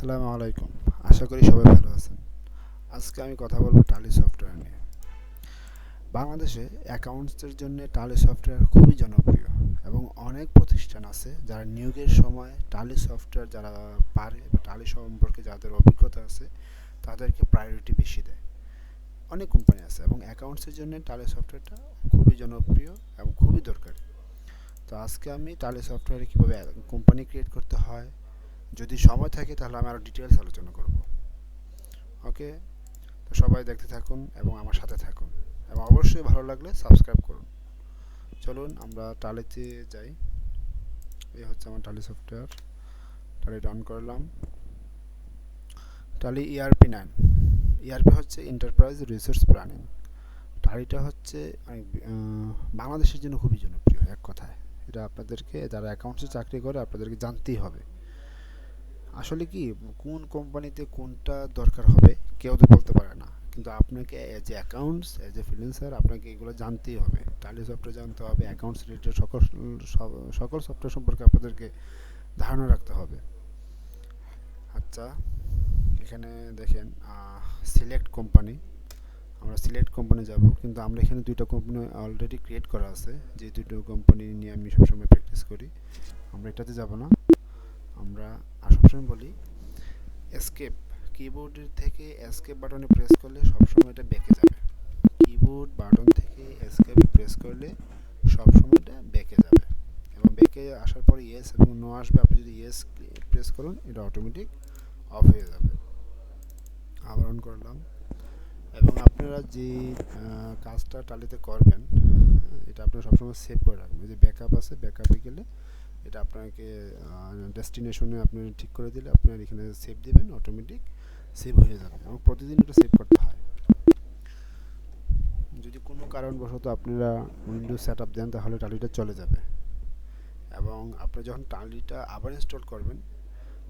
আসসালামু আলাইকুম। আশা করি সবাই ভালো আছেন। আজকে আমি কথা বলবো টালি সফটওয়্যার নিয়ে। বাংলাদেশে অ্যাকাউন্টসের জন্য টালি সফটওয়্যার খুবই জনপ্রিয় এবং অনেক প্রতিষ্ঠান আছে যারা নিয়োগের সময় টালি সফটওয়্যার যারা পারে বা টালি সম্পর্কে যাদের অভিজ্ঞতা আছে তাদেরকে প্রায়োরিটি বেশি দেয়। অনেক কোম্পানি আছে এবং অ্যাকাউন্টসের জন্য টালি সফটওয়্যারটা খুবই জনপ্রিয় এবং খুবই দরকারি। তো আজকে আমি টালি সফটওয়্যারে কীভাবে কোম্পানি ক্রিয়েট করতে হয়, যদি সময় থাকে তাহলে আমি আরও ডিটেলস আলোচনা করব। ওকে, তো সবাই দেখতে থাকুন এবং আমার সাথে থাকুন এবং অবশ্যই ভালো লাগলে সাবস্ক্রাইব করুন। চলুন আমরা টালিতে যাই। এই হচ্ছে আমার টালি সফটওয়্যার। টালি ডাউন করলাম। টালি ERP9। ইআরপি হচ্ছে এন্টারপ্রাইজ রিসোর্স প্ল্যানিং। টালিটা হচ্ছে বাংলাদেশের জন্য খুবই জনপ্রিয় এক কথায়। এটা আপনাদেরকে যারা অ্যাকাউন্টসে চাকরি করে আপনাদেরকে জানতেই হবে। আসলে কি কোন কোম্পানিতে কোনটা দরকার হবে কেউ তো বলতে পারে না, কিন্তু আপনাকে as a accounts as a freelancer আপনাকে এগুলো জানতেই হবে। টালি সফটওয়্যার জানতে হবে, অ্যাকাউন্টস রিলেটেড সকল সফটওয়্যার সম্পর্কে আপনাদেরকে ধারণা রাখতে হবে। আচ্ছা, এখানে দেখেন সিলেক্ট কোম্পানি। আমরা সিলেক্ট কোম্পানি যাব, কিন্তু আমরা এখানে দুইটা কোম্পানি অলরেডি ক্রিয়েট করা আছে, যে দুটো কোম্পানি নিয়ে আমি সবসময় প্র্যাকটিস করি। আমরা এটাতে যাব না, আমরা সবসময় বলি এসকেপ। কিবোর্ডের থেকে এসকেপ বাটনে প্রেস করলে সবসময় এটা বেঁকে যাবে। কিবোর্ড বাটন থেকে এসকেপ প্রেস করলে সবসময় এটা বেঁকে যাবে এবং বেঁকে আসার পরে ইয়েস এবং নো আসবে। আপনি যদি ইয়েস প্রেস করুন এটা অটোমেটিক অফ হয়ে যাবে। আবার অন করলাম। এবং আপনারা যে কাজটা টালিতে করবেন এটা আপনারা সবসময় সেভ করে রাখবেন। যে ব্যাকআপ আছে, ব্যাকআপে গেলে এটা আপনাকে ডেস্টিনেশনে আপনি ঠিক করে দিলে আপনার এখানে সেভ দেবেন, অটোমেটিক সেভ হয়ে যাবে এবং প্রতিদিন এটা সেভ করতে হয়। যদি কোনো কারণবশত আপনারা উইন্ডোজ সেট আপ দেন তাহলে টালিটা চলে যাবে এবং আপনি যখন টালিটা আবার ইনস্টল করবেন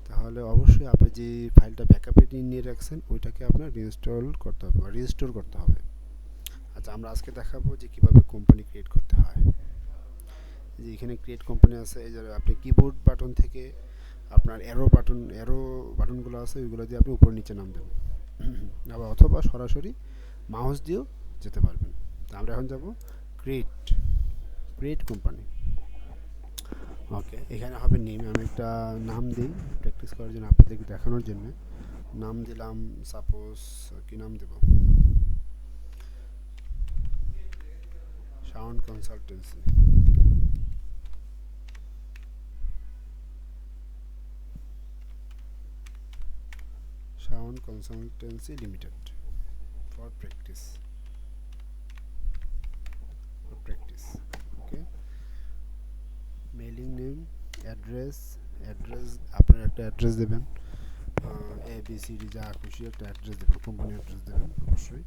তাহলে অবশ্যই আপনি যে ফাইলটা ব্যাকআপে নিয়ে রাখছেন ওইটাকে আপনার রিইনস্টল করতে হবে বা রিস্টোর করতে হবে। আচ্ছা, আমরা আজকে দেখাবো যে কীভাবে কোম্পানি ক্রিয়েট করতে হয়। যে এখানে ক্রিয়েট কোম্পানি আছে, এই যে আপনি কিবোর্ড বাটন থেকে আপনার অ্যারো বাটনগুলো আছে ওইগুলো দিয়ে আপনি উপর নিচে নামবেন আবার অথবা সরাসরি মাউস দিয়েও যেতে পারবেন। তো আমরা এখন যাব ক্রিয়েট ক্রিয়েট কোম্পানি। ওকে, এখানে হবে নেম। আমি একটা নাম দিই প্র্যাকটিস করার জন্য, আপনাদেরকে দেখানোর জন্য নাম দিলাম। সাপোজ কি নাম দেব? Sound consultancy. Sound consultancy limited for practice. Okay, mailing name, address. আপনার একটা অ্যাড্রেস দেবেন, ABCD যা খুশি একটা অ্যাড্রেস দেবেন, কোম্পানি অ্যাড্রেস দেবেন অবশ্যই।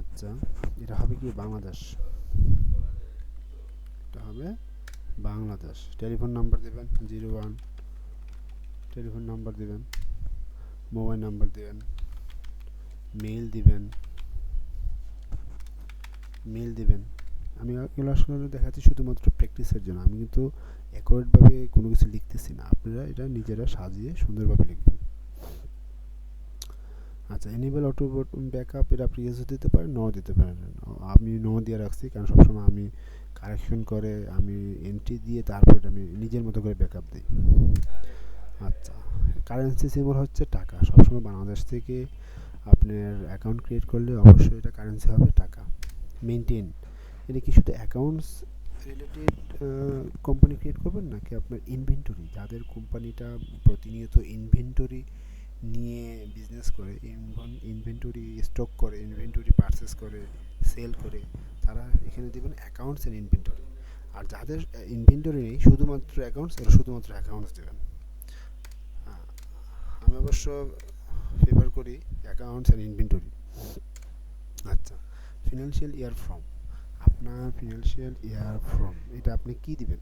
আচ্ছা, এটা হবে কি বাংলাদেশ, এটা হবে বাংলাদেশ। টেলিফোন নাম্বার দেবেন 01, টেলিফোন নাম্বার দেবেন, মোবাইল নাম্বার দেবেন, মেল দিবেন। আমি এগুলো আসলে দেখাচ্ছি শুধুমাত্র প্র্যাকটিসের জন্য, আমি কিন্তু অ্যাকুরেটভাবে কোনো কিছু লিখতেছি না, আপনারা এটা নিজেরা সাজিয়ে সুন্দরভাবে লিখবেন। আচ্ছা, এনেবল অটো ব্যাকআপ, এটা আপনি ইয়েসও দিতে পারেন, নো দিতে পারেন। আমি নো দিয়ে রাখছি কারণ সবসময় আমি কারেকশন করে আমি এন্ট্রি দিয়ে তারপর আমি নিজের মতো করে ব্যাকআপ দিই। আচ্ছা, কারেন্সি সিম্বল হচ্ছে টাকা। সবসময় বাংলাদেশ থেকে আপনার অ্যাকাউন্ট ক্রিয়েট করলে অবশ্যই এটা কারেন্সি হবে টাকা। মেনটেন, এটা কি শুধু অ্যাকাউন্টস রিলেটেড কোম্পানি ক্রিয়েট করবেন নাকি আপনার ইনভেন্টরি, যাদের কোম্পানিটা প্রতিনিয়ত ইনভেন্টরি নিয়ে বিজনেস করে, ইনভেন্টরি স্টক করে, ইনভেন্টরি পারচেস করে, সেল করে, তারা এখানে দেবেন অ্যাকাউন্টস অ্যান্ড ইনভেন্টরি। আর যাদের ইনভেন্টরি নেই, শুধুমাত্র অ্যাকাউন্টস, এরা শুধুমাত্র অ্যাকাউন্টস দেবেন। আমি অবশ্য ফেভার করি অ্যাকাউন্টস অ্যান্ড ইনভেন্টরি। আচ্ছা, ফিনান্সিয়াল ইয়ার ফর্ম। আপনার ফিনান্সিয়াল ইয়ার ফর্ম এটা আপনি কি দিবেন?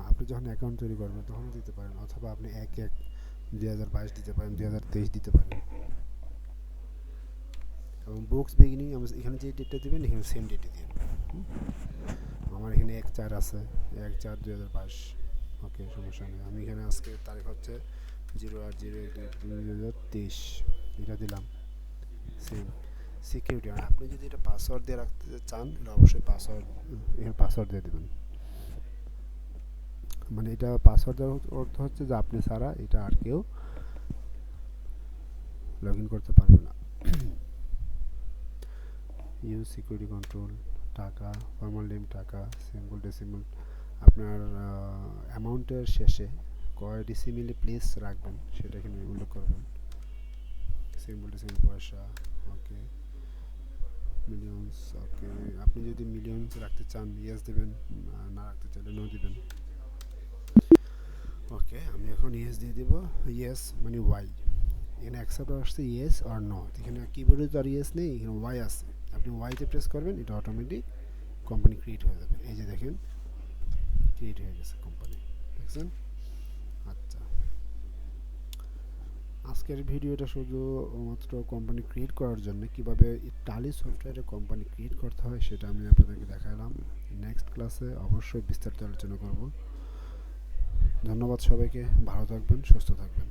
আপনি যখন অ্যাকাউন্ট তৈরি করবেন তখনও দিতে পারেন, অথবা আপনি 1/1/2022 দিতে পারেন, 2023 দিতে পারেন। এবং বুকস বিগিনিং এখানে যে ডেটটা দেবেন এখানে সেম ডেটে দিন। আমার এখানে 1/4 আছে, 1/4/2022। ওকে, সমস্যা নেই। আমি এখানে আজকে তারিখ হচ্ছে 08/01/2023, এটা দিলাম। সেম সিকিউরিটি, আর আপনি যদি এটা পাসওয়ার্ড দিয়ে রাখতে চান, এটা অবশ্যই পাসওয়ার্ড, এখানে পাসওয়ার্ড দিয়ে দেবেন। মানে এটা পাসওয়ার্ড দেওয়ার অর্থ হচ্ছে যে আপনি ছাড়া এটা আর কেউ লগ ইন করতে পারবে না। ইউজ সিকিউরিটি কন্ট্রোল, টাকা, ফর্মাল নেম টাকা, সিম্বল ডেসিমাল, আপনার অ্যামাউন্টের শেষে কয় ডিসিমিলে প্লিজ রাখবেন সেটা এখানে উল্লেখ করবেন। সিম্বল ডেসিমাল পয়সা, ওকে। মিলিয়নস, ওকে। আপনি যদি মিলিয়নস রাখতে চান ইয়েস দেবেন, না রাখতে চাইলে নো দিবেন। ওকে, আমি এখন ইয়েস দিয়ে দেবো। ইয়েস মানে ওয়াই, এখানে অ্যাকসেপ্ট আসছে ইয়েস আর নো, এখানে কিবোর্ডে তো আর ইয়েস নেই, এখানে ওয়াই আছে। আপনি ওয়াইতে প্রেস করবেন, এটা অটোমেটিক কোম্পানি ক্রিয়েট হয়ে যাবে। এই যে দেখেন ক্রিয়েট হয়ে গেছে কোম্পানি, দেখছেন? আচ্ছা, আজকের ভিডিওটা শুধু মাত্র কোম্পানি ক্রিয়েট করার জন্য, কিভাবে টালি সফটওয়্যারে কোম্পানি ক্রিয়েট করতে হয় সেটা আমি আপনাদেরকে দেখালাম। নেক্সট ক্লাসে অবশ্যই বিস্তারিত আলোচনা করব। ধন্যবাদ সবাইকে, ভালো থাকবেন, সুস্থ থাকবেন।